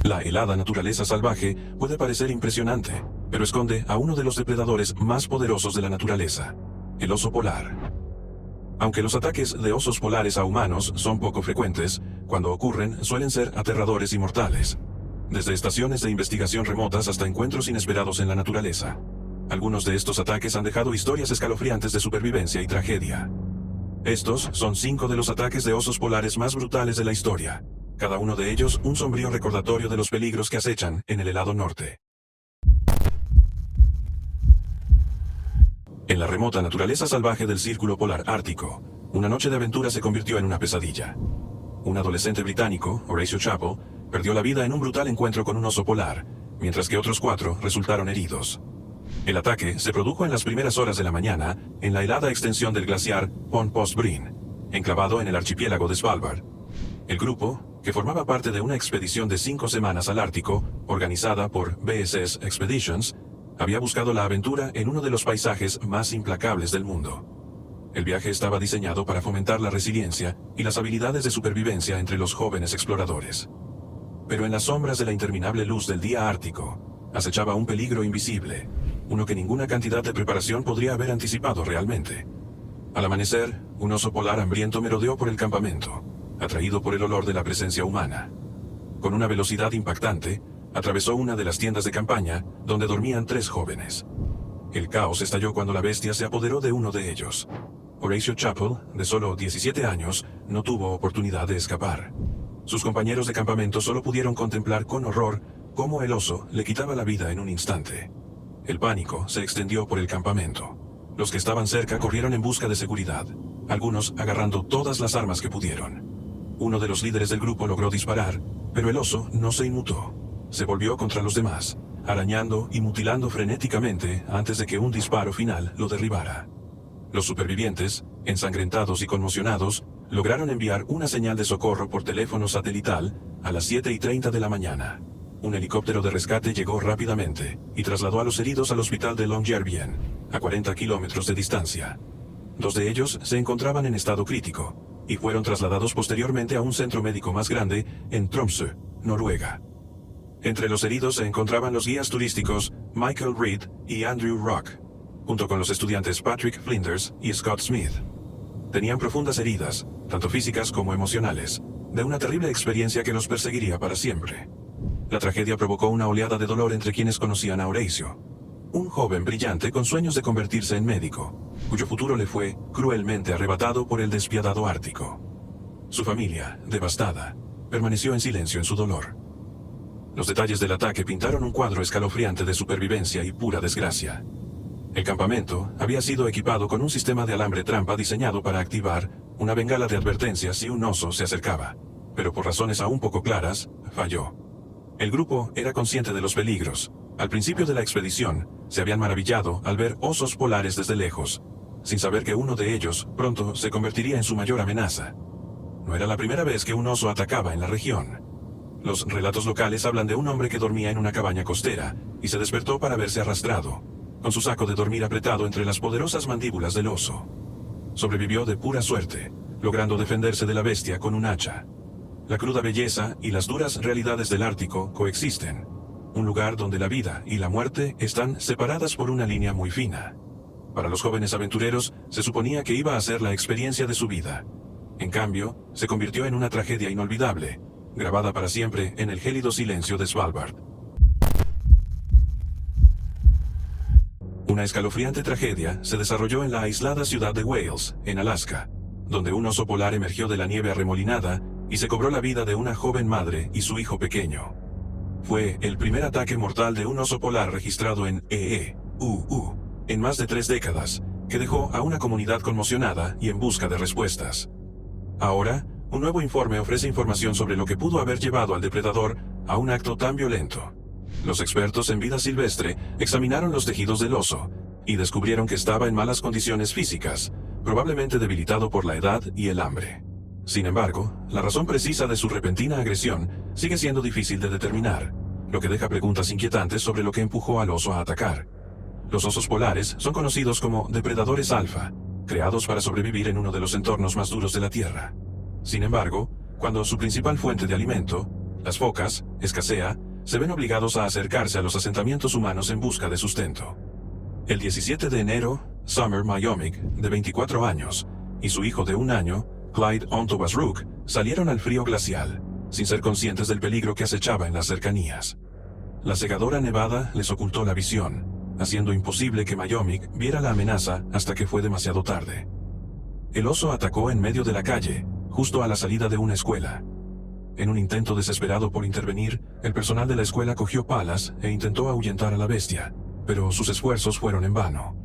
La helada naturaleza salvaje puede parecer impresionante, pero esconde a uno de los depredadores más poderosos de la naturaleza, el oso polar. Aunque los ataques de osos polares a humanos son poco frecuentes, cuando ocurren suelen ser aterradores y mortales. Desde estaciones de investigación remotas hasta encuentros inesperados en la naturaleza. Algunos de estos ataques han dejado historias escalofriantes de supervivencia y tragedia. Estos son 5 de los ataques de osos polares más brutales de la historia. Cada uno de ellos un sombrío recordatorio de los peligros que acechan en el helado norte. En la remota naturaleza salvaje del Círculo Polar Ártico, una noche de aventura se convirtió en una pesadilla. Un adolescente británico, Horatio Chappell, perdió la vida en un brutal encuentro con un oso polar, mientras que otros 4 resultaron heridos. El ataque se produjo en las primeras horas de la mañana en la helada extensión del glaciar Pontpost-Breen, enclavado en el archipiélago de Svalbard. El grupo, que formaba parte de una expedición de 5 semanas al Ártico, organizada por BSS Expeditions, había buscado la aventura en uno de los paisajes más implacables del mundo. El viaje estaba diseñado para fomentar la resiliencia y las habilidades de supervivencia entre los jóvenes exploradores. Pero en las sombras de la interminable luz del día ártico, acechaba un peligro invisible, uno que ninguna cantidad de preparación podría haber anticipado realmente. Al amanecer, un oso polar hambriento merodeó por el campamento, atraído por el olor de la presencia humana. Con una velocidad impactante, atravesó una de las tiendas de campaña, donde dormían 3 jóvenes. El caos estalló cuando la bestia se apoderó de uno de ellos. Horatio Chappell, de solo 17 años, no tuvo oportunidad de escapar. Sus compañeros de campamento solo pudieron contemplar con horror cómo el oso le quitaba la vida en un instante. El pánico se extendió por el campamento. Los que estaban cerca corrieron en busca de seguridad, algunos agarrando todas las armas que pudieron. Uno de los líderes del grupo logró disparar, pero el oso no se inmutó. Se volvió contra los demás, arañando y mutilando frenéticamente antes de que un disparo final lo derribara. Los supervivientes, ensangrentados y conmocionados, lograron enviar una señal de socorro por teléfono satelital a las 7:30 de la mañana. Un helicóptero de rescate llegó rápidamente y trasladó a los heridos al hospital de Longyearbyen, a 40 kilómetros de distancia. 2 de ellos se encontraban en estado crítico y fueron trasladados posteriormente a un centro médico más grande en Tromsø, Noruega. Entre los heridos se encontraban los guías turísticos Michael Reed y Andrew Rock, junto con los estudiantes Patrick Flinders y Scott Smith. Tenían profundas heridas, tanto físicas como emocionales, de una terrible experiencia que los perseguiría para siempre. La tragedia provocó una oleada de dolor entre quienes conocían a Horatio, un joven brillante con sueños de convertirse en médico, cuyo futuro le fue cruelmente arrebatado por el despiadado Ártico. Su familia, devastada, permaneció en silencio en su dolor. Los detalles del ataque pintaron un cuadro escalofriante de supervivencia y pura desgracia. El campamento había sido equipado con un sistema de alambre trampa diseñado para activar una bengala de advertencia si un oso se acercaba, pero por razones aún poco claras, falló. El grupo era consciente de los peligros. Al principio de la expedición, se habían maravillado al ver osos polares desde lejos, sin saber que uno de ellos pronto se convertiría en su mayor amenaza. No era la primera vez que un oso atacaba en la región. Los relatos locales hablan de un hombre que dormía en una cabaña costera y se despertó para verse arrastrado, con su saco de dormir apretado entre las poderosas mandíbulas del oso. Sobrevivió de pura suerte, logrando defenderse de la bestia con un hacha. La cruda belleza y las duras realidades del Ártico coexisten, un lugar donde la vida y la muerte están separadas por una línea muy fina. Para los jóvenes aventureros, se suponía que iba a ser la experiencia de su vida. En cambio, se convirtió en una tragedia inolvidable, grabada para siempre en el gélido silencio de Svalbard. Una escalofriante tragedia se desarrolló en la aislada ciudad de Wales, en Alaska, donde un oso polar emergió de la nieve arremolinada y se cobró la vida de una joven madre y su hijo pequeño. Fue el primer ataque mortal de un oso polar registrado en EEUU en más de 3 décadas, que dejó a una comunidad conmocionada y en busca de respuestas. Ahora, un nuevo informe ofrece información sobre lo que pudo haber llevado al depredador a un acto tan violento. Los expertos en vida silvestre examinaron los tejidos del oso y descubrieron que estaba en malas condiciones físicas, probablemente debilitado por la edad y el hambre. Sin embargo, la razón precisa de su repentina agresión sigue siendo difícil de determinar, lo que deja preguntas inquietantes sobre lo que empujó al oso a atacar. Los osos polares son conocidos como depredadores alfa, creados para sobrevivir en uno de los entornos más duros de la Tierra. Sin embargo, cuando su principal fuente de alimento, Las focas, escasea, se ven obligados a acercarse a los asentamientos humanos en busca de sustento. El 17 de enero, Summer Myomic, de 24 años, y su hijo de 1 año, Clyde Ontobas Rook, salieron al frío glacial, sin ser conscientes del peligro que acechaba en las cercanías. La cegadora nevada les ocultó la visión, haciendo imposible que Myomic viera la amenaza hasta que fue demasiado tarde. El oso atacó en medio de la calle, justo a la salida de una escuela. En un intento desesperado por intervenir, el personal de la escuela cogió palas e intentó ahuyentar a la bestia, pero sus esfuerzos fueron en vano.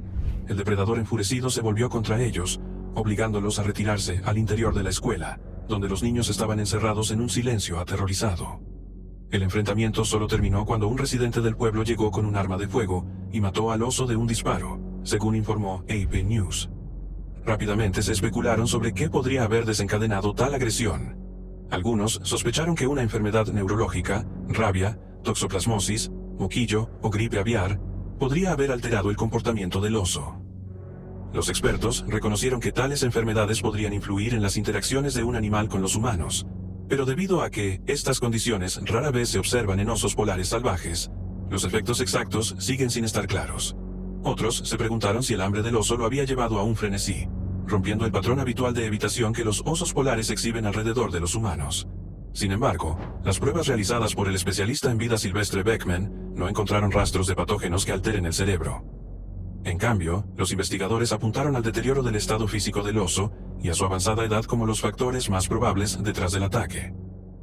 El depredador enfurecido se volvió contra ellos, obligándolos a retirarse al interior de la escuela, donde los niños estaban encerrados en un silencio aterrorizado. El enfrentamiento solo terminó cuando un residente del pueblo llegó con un arma de fuego y mató al oso de un disparo, según informó AP News. Rápidamente se especularon sobre qué podría haber desencadenado tal agresión. Algunos sospecharon que una enfermedad neurológica, rabia, toxoplasmosis, moquillo o gripe aviar, podría haber alterado el comportamiento del oso. Los expertos reconocieron que tales enfermedades podrían influir en las interacciones de un animal con los humanos, pero debido a que estas condiciones rara vez se observan en osos polares salvajes, los efectos exactos siguen sin estar claros. Otros se preguntaron si el hambre del oso lo había llevado a un frenesí, rompiendo el patrón habitual de evitación que los osos polares exhiben alrededor de los humanos. Sin embargo, las pruebas realizadas por el especialista en vida silvestre Beckman no encontraron rastros de patógenos que alteren el cerebro. En cambio, los investigadores apuntaron al deterioro del estado físico del oso y a su avanzada edad como los factores más probables detrás del ataque.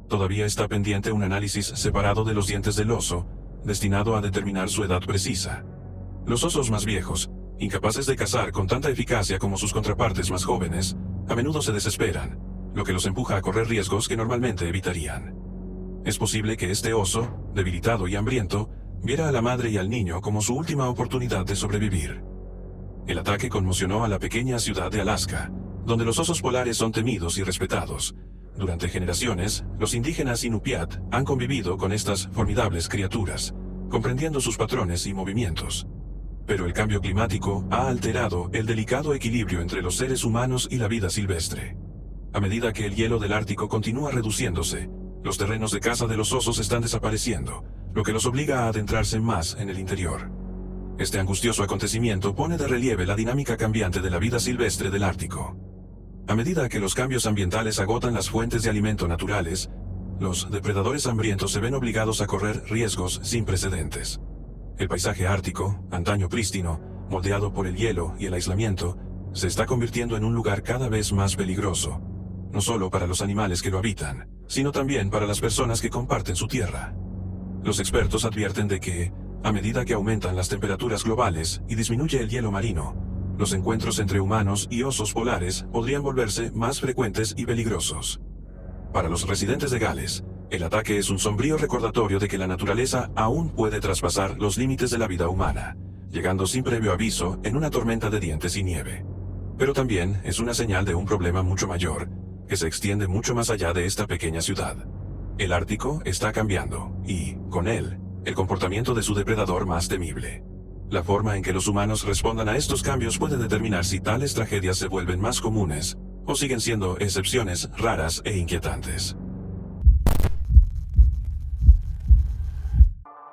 Todavía está pendiente un análisis separado de los dientes del oso, destinado a determinar su edad precisa. Los osos más viejos, incapaces de cazar con tanta eficacia como sus contrapartes más jóvenes, a menudo se desesperan, lo que los empuja a correr riesgos que normalmente evitarían. Es posible que este oso, debilitado y hambriento, viera a la madre y al niño como su última oportunidad de sobrevivir. El ataque conmocionó a la pequeña ciudad de Alaska, donde los osos polares son temidos y respetados. Durante generaciones, los indígenas Inupiat han convivido con estas formidables criaturas, comprendiendo sus patrones y movimientos. Pero el cambio climático ha alterado el delicado equilibrio entre los seres humanos y la vida silvestre. A medida que el hielo del Ártico continúa reduciéndose, los terrenos de caza de los osos están desapareciendo, lo que los obliga a adentrarse más en el interior. Este angustioso acontecimiento pone de relieve la dinámica cambiante de la vida silvestre del Ártico. A medida que los cambios ambientales agotan las fuentes de alimento naturales, los depredadores hambrientos se ven obligados a correr riesgos sin precedentes. El paisaje ártico, antaño prístino, moldeado por el hielo y el aislamiento, se está convirtiendo en un lugar cada vez más peligroso, no solo para los animales que lo habitan, sino también para las personas que comparten su tierra. Los expertos advierten de que, a medida que aumentan las temperaturas globales y disminuye el hielo marino, los encuentros entre humanos y osos polares podrían volverse más frecuentes y peligrosos. Para los residentes de Gales, el ataque es un sombrío recordatorio de que la naturaleza aún puede traspasar los límites de la vida humana, llegando sin previo aviso en una tormenta de dientes y nieve. Pero también es una señal de un problema mucho mayor, que se extiende mucho más allá de esta pequeña ciudad. El Ártico está cambiando, y, con él, el comportamiento de su depredador más temible. La forma en que los humanos respondan a estos cambios puede determinar si tales tragedias se vuelven más comunes, o siguen siendo excepciones raras e inquietantes.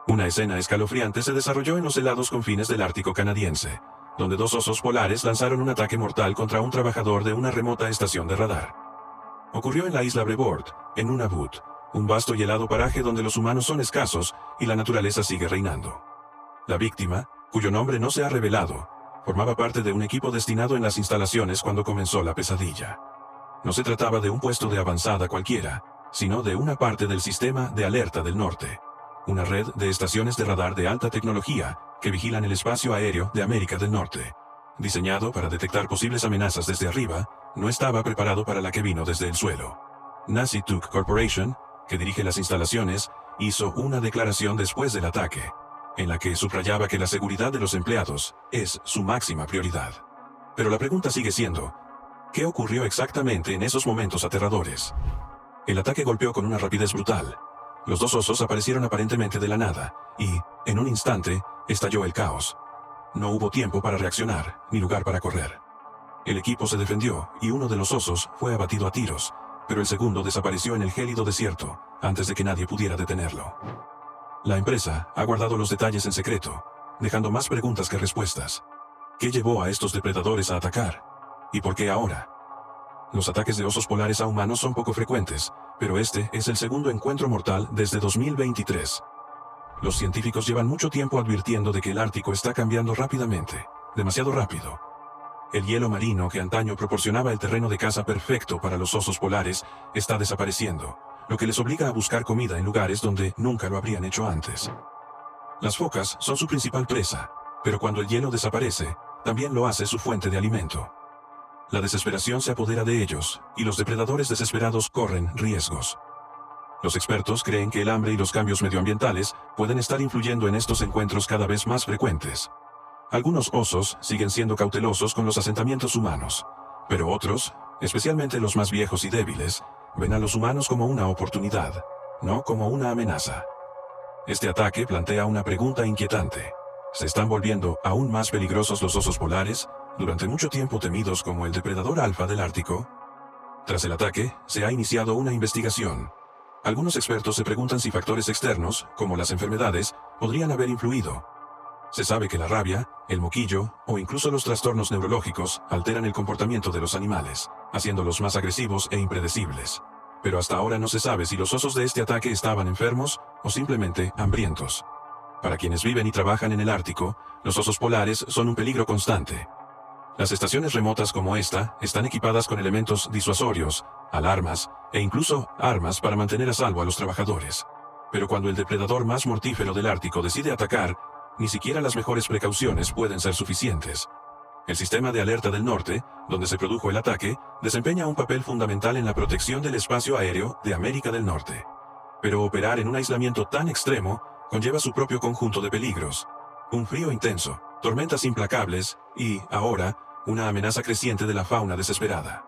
Una escena escalofriante se desarrolló en los helados confines del Ártico canadiense, donde 2 osos polares lanzaron un ataque mortal contra un trabajador de una remota estación de radar. Ocurrió en la isla Brevoort, en Nunavut, un vasto y helado paraje donde los humanos son escasos y la naturaleza sigue reinando. La víctima, cuyo nombre no se ha revelado, formaba parte de un equipo destinado en las instalaciones cuando comenzó la pesadilla. No se trataba de un puesto de avanzada cualquiera, sino de una parte del sistema de alerta del norte, una red de estaciones de radar de alta tecnología que vigilan el espacio aéreo de América del Norte. Diseñado para detectar posibles amenazas desde arriba, no estaba preparado para la que vino desde el suelo. Nasittuq Corporation, que dirige las instalaciones, hizo una declaración después del ataque, en la que subrayaba que la seguridad de los empleados es su máxima prioridad. Pero la pregunta sigue siendo, ¿qué ocurrió exactamente en esos momentos aterradores? El ataque golpeó con una rapidez brutal. Los 2 osos aparecieron aparentemente de la nada, y, en un instante, estalló el caos. No hubo tiempo para reaccionar, ni lugar para correr. El equipo se defendió, y uno de los osos fue abatido a tiros, pero el segundo desapareció en el gélido desierto, antes de que nadie pudiera detenerlo. La empresa ha guardado los detalles en secreto, dejando más preguntas que respuestas. ¿Qué llevó a estos depredadores a atacar? ¿Y por qué ahora? Los ataques de osos polares a humanos son poco frecuentes, pero este es el segundo encuentro mortal desde 2023. Los científicos llevan mucho tiempo advirtiendo de que el Ártico está cambiando rápidamente, demasiado rápido. El hielo marino que antaño proporcionaba el terreno de caza perfecto para los osos polares está desapareciendo, lo que les obliga a buscar comida en lugares donde nunca lo habrían hecho antes. Las focas son su principal presa, pero cuando el hielo desaparece, también lo hace su fuente de alimento. La desesperación se apodera de ellos, y los depredadores desesperados corren riesgos. Los expertos creen que el hambre y los cambios medioambientales pueden estar influyendo en estos encuentros cada vez más frecuentes. Algunos osos siguen siendo cautelosos con los asentamientos humanos, pero otros, especialmente los más viejos y débiles, ven a los humanos como una oportunidad, no como una amenaza. Este ataque plantea una pregunta inquietante. ¿Se están volviendo aún más peligrosos los osos polares, durante mucho tiempo temidos como el depredador alfa del Ártico? Tras el ataque, se ha iniciado una investigación. Algunos expertos se preguntan si factores externos, como las enfermedades, podrían haber influido. Se sabe que la rabia, el moquillo, o incluso los trastornos neurológicos alteran el comportamiento de los animales, haciéndolos más agresivos e impredecibles. Pero hasta ahora no se sabe si los osos de este ataque estaban enfermos o simplemente hambrientos. Para quienes viven y trabajan en el Ártico, los osos polares son un peligro constante. Las estaciones remotas como esta están equipadas con elementos disuasorios, alarmas e incluso armas para mantener a salvo a los trabajadores. Pero cuando el depredador más mortífero del Ártico decide atacar, ni siquiera las mejores precauciones pueden ser suficientes. El sistema de alerta del norte, donde se produjo el ataque, desempeña un papel fundamental en la protección del espacio aéreo de América del Norte. Pero operar en un aislamiento tan extremo conlleva su propio conjunto de peligros. Un frío intenso, tormentas implacables y, ahora, una amenaza creciente de la fauna desesperada.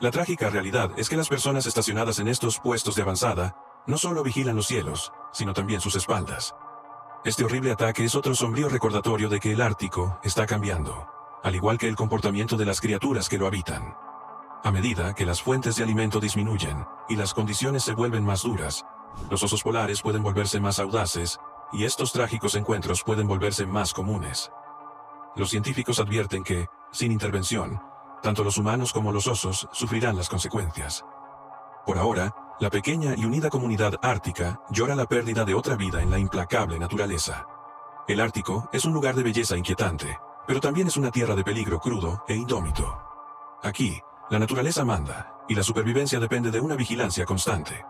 La trágica realidad es que las personas estacionadas en estos puestos de avanzada no solo vigilan los cielos, sino también sus espaldas. Este horrible ataque es otro sombrío recordatorio de que el Ártico está cambiando, al igual que el comportamiento de las criaturas que lo habitan. A medida que las fuentes de alimento disminuyen y las condiciones se vuelven más duras, los osos polares pueden volverse más audaces, y estos trágicos encuentros pueden volverse más comunes. Los científicos advierten que, sin intervención, tanto los humanos como los osos sufrirán las consecuencias. Por ahora, la pequeña y unida comunidad ártica llora la pérdida de otra vida en la implacable naturaleza. El Ártico es un lugar de belleza inquietante, pero también es una tierra de peligro crudo e indómito. Aquí, la naturaleza manda, y la supervivencia depende de una vigilancia constante.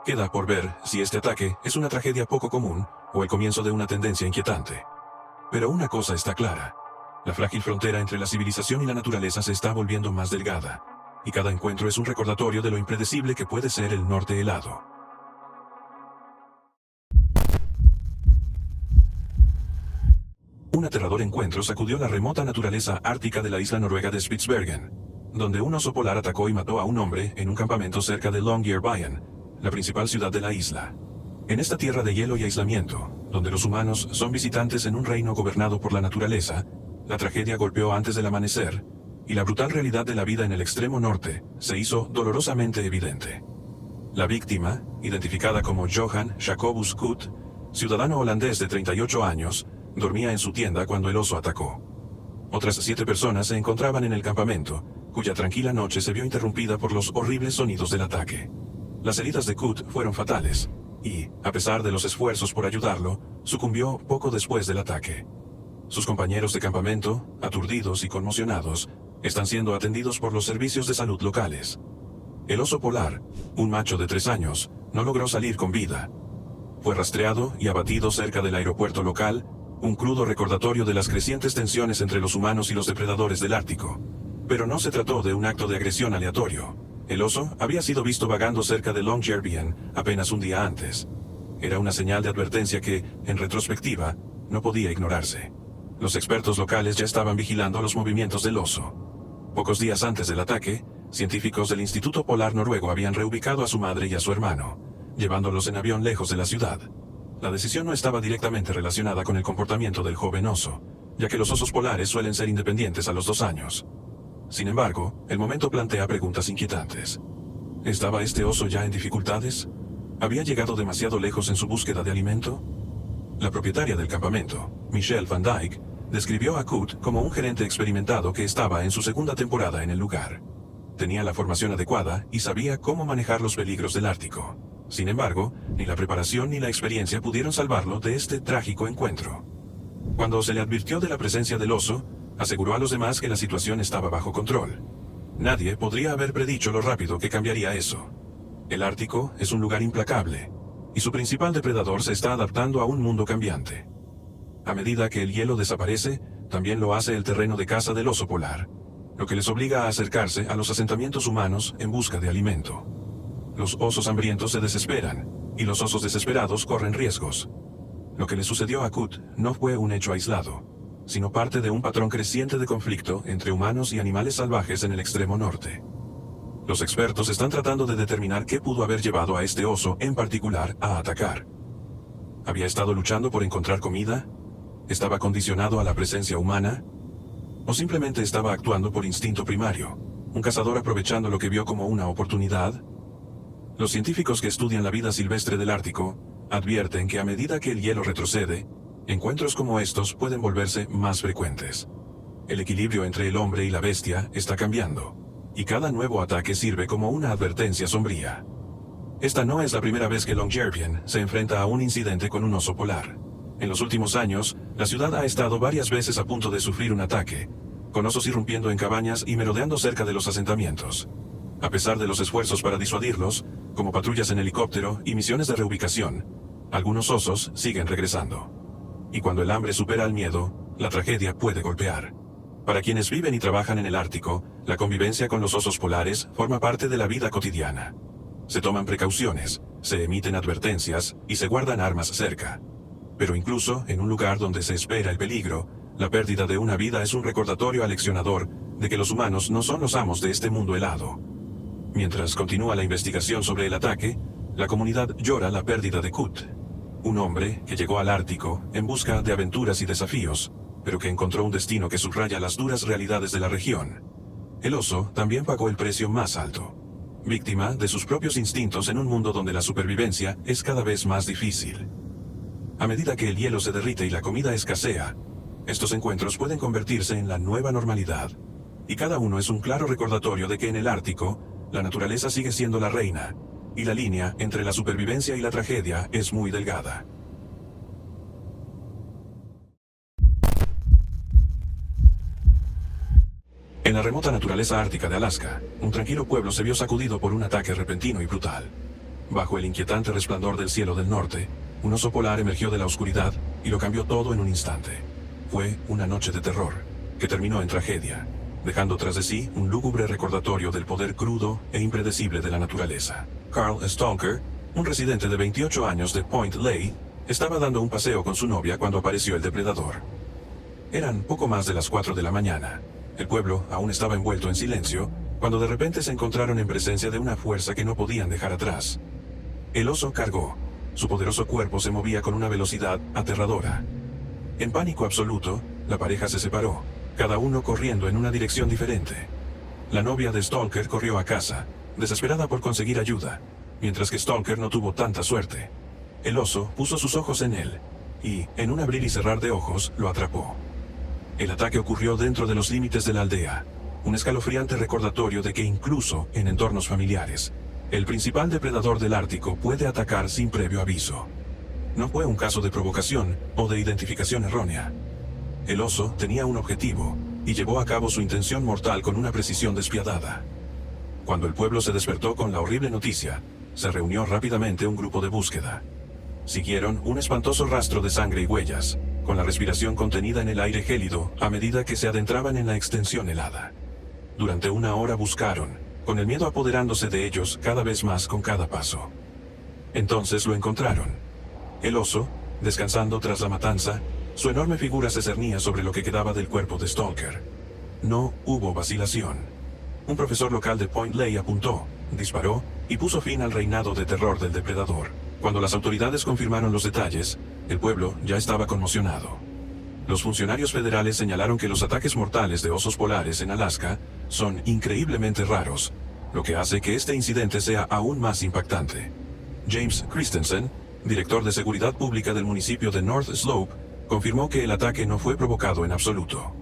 Queda por ver si este ataque es una tragedia poco común o el comienzo de una tendencia inquietante. Pero una cosa está clara. La frágil frontera entre la civilización y la naturaleza se está volviendo más delgada, y cada encuentro es un recordatorio de lo impredecible que puede ser el norte helado. Un aterrador encuentro sacudió la remota naturaleza ártica de la isla noruega de Spitsbergen, donde un oso polar atacó y mató a un hombre en un campamento cerca de Longyearbyen, la principal ciudad de la isla. En esta tierra de hielo y aislamiento, donde los humanos son visitantes en un reino gobernado por la naturaleza, la tragedia golpeó antes del amanecer, y la brutal realidad de la vida en el extremo norte se hizo dolorosamente evidente. La víctima, identificada como Johan Jacobus Kut, ciudadano holandés de 38 años, dormía en su tienda cuando el oso atacó. Otras 7 personas se encontraban en el campamento, cuya tranquila noche se vio interrumpida por los horribles sonidos del ataque. Las heridas de Kut fueron fatales, y, a pesar de los esfuerzos por ayudarlo, sucumbió poco después del ataque. Sus compañeros de campamento, aturdidos y conmocionados, están siendo atendidos por los servicios de salud locales. El oso polar, un macho de 3 años, no logró salir con vida. Fue rastreado y abatido cerca del aeropuerto local, un crudo recordatorio de las crecientes tensiones entre los humanos y los depredadores del Ártico. Pero no se trató de un acto de agresión aleatorio. El oso había sido visto vagando cerca de Longyearbyen apenas un día antes. Era una señal de advertencia que, en retrospectiva, no podía ignorarse. Los expertos locales ya estaban vigilando los movimientos del oso. Pocos días antes del ataque, científicos del Instituto Polar Noruego habían reubicado a su madre y a su hermano, llevándolos en avión lejos de la ciudad. La decisión no estaba directamente relacionada con el comportamiento del joven oso, ya que los osos polares suelen ser independientes a los 2 años. Sin embargo, el momento plantea preguntas inquietantes. ¿Estaba este oso ya en dificultades? ¿Había llegado demasiado lejos en su búsqueda de alimento? La propietaria del campamento, Michelle Van Dyke, describió a Kut como un gerente experimentado que estaba en su segunda temporada en el lugar. Tenía la formación adecuada y sabía cómo manejar los peligros del Ártico. Sin embargo, ni la preparación ni la experiencia pudieron salvarlo de este trágico encuentro. Cuando se le advirtió de la presencia del oso, aseguró a los demás que la situación estaba bajo control. Nadie podría haber predicho lo rápido que cambiaría eso. El Ártico es un lugar implacable, y su principal depredador se está adaptando a un mundo cambiante. A medida que el hielo desaparece, también lo hace el terreno de caza del oso polar, lo que les obliga a acercarse a los asentamientos humanos en busca de alimento. Los osos hambrientos se desesperan, y los osos desesperados corren riesgos. Lo que le sucedió a Kut no fue un hecho aislado, sino parte de un patrón creciente de conflicto entre humanos y animales salvajes en el extremo norte. Los expertos están tratando de determinar qué pudo haber llevado a este oso en particular a atacar. ¿Había estado luchando por encontrar comida? ¿Estaba condicionado a la presencia humana? ¿O simplemente estaba actuando por instinto primario, un cazador aprovechando lo que vio como una oportunidad? Los científicos que estudian la vida silvestre del Ártico advierten que a medida que el hielo retrocede, encuentros como estos pueden volverse más frecuentes. El equilibrio entre el hombre y la bestia está cambiando, y cada nuevo ataque sirve como una advertencia sombría. Esta no es la primera vez que Longyearbyen se enfrenta a un incidente con un oso polar. En los últimos años, la ciudad ha estado varias veces a punto de sufrir un ataque, con osos irrumpiendo en cabañas y merodeando cerca de los asentamientos. A pesar de los esfuerzos para disuadirlos, como patrullas en helicóptero y misiones de reubicación, algunos osos siguen regresando. Y cuando el hambre supera al miedo, la tragedia puede golpear. Para quienes viven y trabajan en el Ártico, la convivencia con los osos polares forma parte de la vida cotidiana. Se toman precauciones, se emiten advertencias y se guardan armas cerca. Pero incluso en un lugar donde se espera el peligro, la pérdida de una vida es un recordatorio aleccionador de que los humanos no son los amos de este mundo helado. Mientras continúa la investigación sobre el ataque, la comunidad llora la pérdida de Kut, un hombre que llegó al Ártico en busca de aventuras y desafíos, pero que encontró un destino que subraya las duras realidades de la región. El oso también pagó el precio más alto, víctima de sus propios instintos en un mundo donde la supervivencia es cada vez más difícil. A medida que el hielo se derrite y la comida escasea, estos encuentros pueden convertirse en la nueva normalidad, y cada uno es un claro recordatorio de que en el Ártico, la naturaleza sigue siendo la reina, y la línea entre la supervivencia y la tragedia es muy delgada. En la remota naturaleza ártica de Alaska, un tranquilo pueblo se vio sacudido por un ataque repentino y brutal. Bajo el inquietante resplandor del cielo del norte, un oso polar emergió de la oscuridad y lo cambió todo en un instante. Fue una noche de terror, que terminó en tragedia, dejando tras de sí un lúgubre recordatorio del poder crudo e impredecible de la naturaleza. Carl Stalker, un residente de 28 años de Point Lay, estaba dando un paseo con su novia cuando apareció el depredador. Eran poco más de las 4 de la mañana. El pueblo aún estaba envuelto en silencio, cuando de repente se encontraron en presencia de una fuerza que no podían dejar atrás. El oso cargó. Su poderoso cuerpo se movía con una velocidad aterradora. En pánico absoluto, la pareja se separó, cada uno corriendo en una dirección diferente. La novia de Stalker corrió a casa, desesperada por conseguir ayuda, mientras que Stalker no tuvo tanta suerte. El oso puso sus ojos en él, y, en un abrir y cerrar de ojos, lo atrapó. El ataque ocurrió dentro de los límites de la aldea, un escalofriante recordatorio de que incluso en entornos familiares, el principal depredador del Ártico puede atacar sin previo aviso. No fue un caso de provocación o de identificación errónea. El oso tenía un objetivo, y llevó a cabo su intención mortal con una precisión despiadada. Cuando el pueblo se despertó con la horrible noticia, se reunió rápidamente un grupo de búsqueda. Siguieron un espantoso rastro de sangre y huellas, con la respiración contenida en el aire gélido a medida que se adentraban en la extensión helada. Durante una hora buscaron, con el miedo apoderándose de ellos cada vez más con cada paso. Entonces lo encontraron. El oso, descansando tras la matanza, su enorme figura se cernía sobre lo que quedaba del cuerpo de Stalker. No hubo vacilación. Un profesor local de Point Lay apuntó, disparó y puso fin al reinado de terror del depredador. Cuando las autoridades confirmaron los detalles, el pueblo ya estaba conmocionado. Los funcionarios federales señalaron que los ataques mortales de osos polares en Alaska son increíblemente raros, lo que hace que este incidente sea aún más impactante. James Christensen, director de seguridad pública del municipio de North Slope, confirmó que el ataque no fue provocado en absoluto.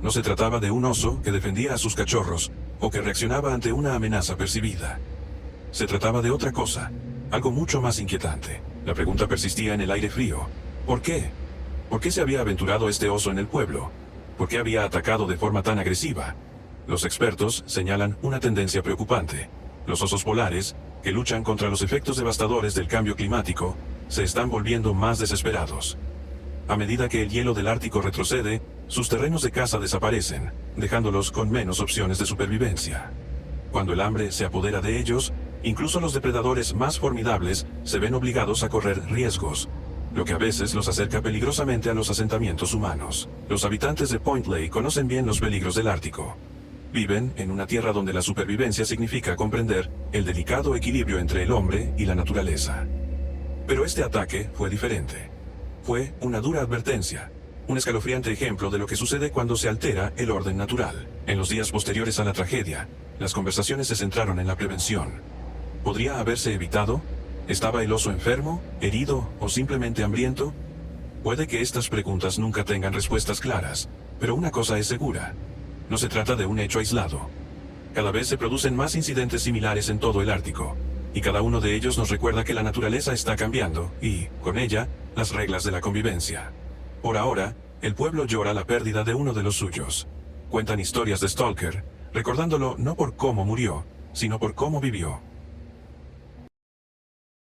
No se trataba de un oso que defendía a sus cachorros o que reaccionaba ante una amenaza percibida. Se trataba de otra cosa, algo mucho más inquietante. La pregunta persistía en el aire frío. ¿Por qué? ¿Por qué se había aventurado este oso en el pueblo? ¿Por qué había atacado de forma tan agresiva? Los expertos señalan una tendencia preocupante. Los osos polares, que luchan contra los efectos devastadores del cambio climático, se están volviendo más desesperados. A medida que el hielo del Ártico retrocede, sus terrenos de caza desaparecen, dejándolos con menos opciones de supervivencia. Cuando el hambre se apodera de ellos, incluso los depredadores más formidables se ven obligados a correr riesgos, lo que a veces los acerca peligrosamente a los asentamientos humanos. Los habitantes de Point Lake conocen bien los peligros del Ártico. Viven en una tierra donde la supervivencia significa comprender el delicado equilibrio entre el hombre y la naturaleza. Pero este ataque fue diferente. Fue una dura advertencia, un escalofriante ejemplo de lo que sucede cuando se altera el orden natural. En los días posteriores a la tragedia, las conversaciones se centraron en la prevención. ¿Podría haberse evitado? ¿Estaba el oso enfermo, herido o simplemente hambriento? Puede que estas preguntas nunca tengan respuestas claras, pero una cosa es segura. No se trata de un hecho aislado. Cada vez se producen más incidentes similares en todo el Ártico, y cada uno de ellos nos recuerda que la naturaleza está cambiando, y, con ella, las reglas de la convivencia. Por ahora, el pueblo llora la pérdida de uno de los suyos. Cuentan historias de Stalker, recordándolo no por cómo murió, sino por cómo vivió.